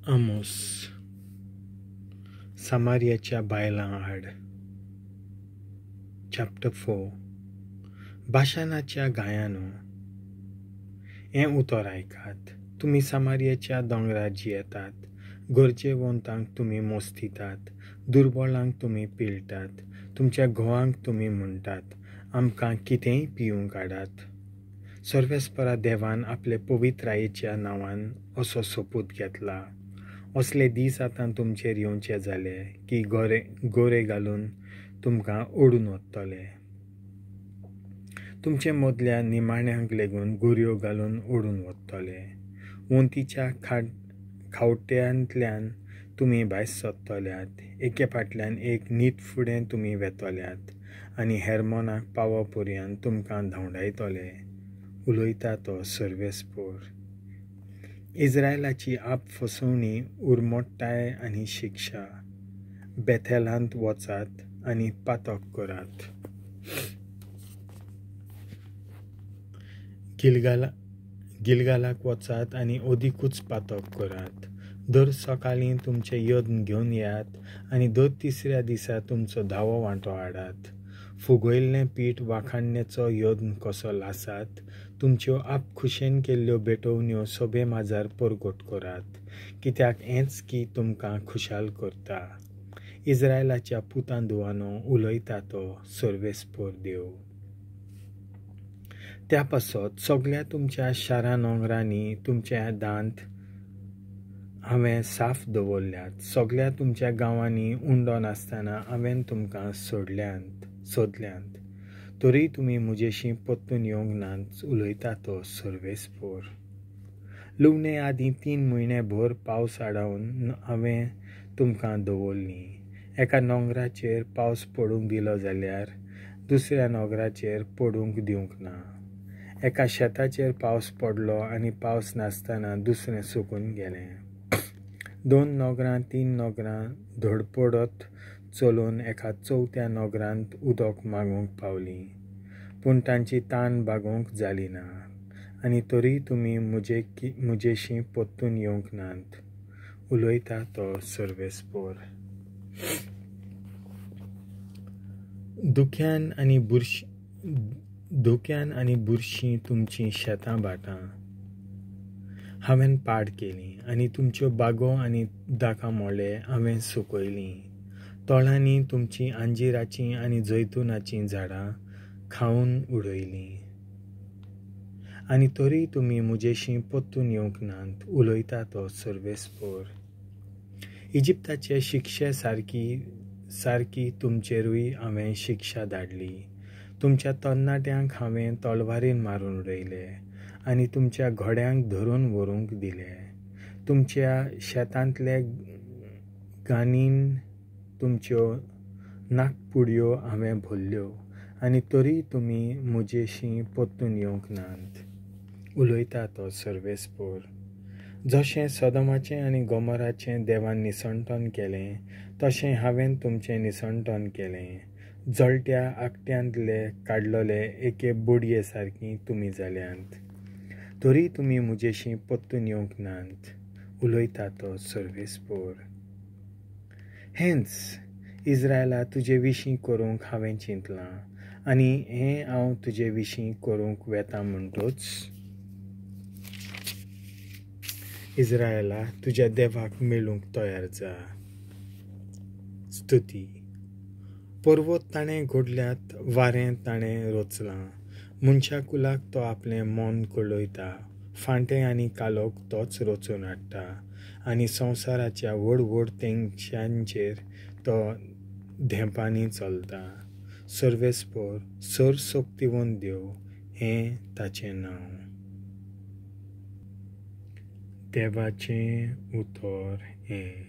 आमोस सामारियाच्या बायलां आड चॅप्टर 4 बाशानाच्या गायांनो हें उतर आयकात. तुमी सामारियाच्या दोंगरार जियेतात, गरजेवंतांक तुमी मोस्तितात, दुर्बळांक तुमी पिळटात, तुमच्या घोवांक तुमी म्हणटात, आमकां कितेंय पिवूंक हाडात. सर्वेस्परा देवान आपले पवित्रायेच्या नांवान असो सोपूत घेतला. असले दीस आतां तुमचेर येवचे जाले की गोरे घालून तुमकां ओडून वतले. तुमचे मदल्या निमाण्यांक लेगून गुरयो घालून ओडून वतले. वंतीच्या खावट्यांतल्यान तुमी भायर सरतल्यात. एके फाटल्यान एक न्हीद फुडें तुमी वेतल्यात आनी हेर्मोनाक पावपर्यंत तुमकां धांवडायतले. उलयता तो सर्वेस्पोर. इस्रायलाची आप फसवणी, उर्मोट्टाय आनी शिक्षा. बेथेलांत वचात आनी पातक करात. गिलगालाक वचात आनी ओदीकूच पातक करात. दर सकाळीं तुमचे यत्न घेवन येयात आनी दर तिसऱ्या दिसा तुमचो धावो वांटो हाडात. फुगयल्लें पीठ वाखाणणेचो यत्न कसो लासात. तुमच्यो आपखुशेन केल्ल्यो बेटवण्यो सोबे माजार परगट करात, कित्याक हेंच की तुमकां खुशाल करता. इस्रायलाच्या पुतां धुवानो, उलयता तो सर्वेस्पोर देव. त्या पासत सगळ्या तुमच्या शारा नोंगरांनी तुमचे दांत हांवें साफ दवरल्यात. सगळ्या तुमच्या गांवांनी उंडो नासतना हांवें तुमकां सोदल्यांत. तरी तुमी म्हजेशी परतून येवंक नात, उलयता तो सर्वेस्पोर. लुवणे आदीं 3 म्हयने भर पावस आडावन हांवें तुमकां दवरली. एका नोंगराचेर पावस पडूंक दिलो जाल्यार दुसऱ्या नोंगराचेर पडूंक दिवंक ना. एका शेताचेर पावस पडलो आनी पावस नासतना दुसरें सुकून गेलें. 2 नोंगरां 3 नोंगरां धडपडत चलून एका 4थ्या नोंगरांत उदक मागूंक पावलीं, पूण तांची तान भागोवंक जाली ना. आनी तरी तुमी म्हजेशी परतून येवंक नात, उलयता तो सर्वेस्पोर. धुक्यान आनी बुरशीं तुमचीं शेतां भाटां हांवें पाड केलीं, आनी तुमच्यो बागो आनी दाकां मोळे हांवें सुकयलीं. तोळांनी तुमचीं आंजिराचीं आनी जैतुनाचीं झाडां खावन उडयलीं. आनी तरी तुमी म्हजेशी परतून येवंक नात, उलयता तो सर्वेस्पोर. इजिप्ताचे शिक्षे सारकी तुमचेरूय हांवें शिक्षा धाडली. तुमच्या तरणाट्यांक हांवें तलवारीन मारून उडयले आनी तुमच्या घोड्यांक धरून व्हरूंक दिले. तुमच्या शेतांतले गानीन तुमच्यो नाकपुडयो हांवें भरल्यो, आनी तरी तुमी म्हजेशी परतून येवंक नात, उलयता तो सर्वेस्पोर. जशें सदोमाचें आनी गोमोराचें देवान निसणटन केलें, तशें हांवें तुमचें निसणटन केलें. जळट्या आकट्यांतले काडलोले एके बोडये सारकीं तुमी जाल्यांत, तरी तुमी म्हजेशी परतून येवंक नात, उलयता तो सर्वेस्पोर. हेंच इस्रायला तुजे विशीं करूंक हांवें चिंतलां, आनी हें हांव तुजे विशीं करूंक वेतां म्हणटूच इस्रायला तुज्या देवाक मेळूंक तयार जा. स्तुती. पर्वत ताणें घडल्यात, वारें ताणें रचलां. मनशा कुलाक तो आपलें मोन कळयता. फांटे आनी कालोक तोच रचून हाडटा, आनी संवसाराच्या व्हड व्हड तेंगशांचेर तो धेंपांनी चलता. सर्वेस्पोर, सर्वशक्तिवंत देव हें ताचें नांव. देवाचें उतर हें.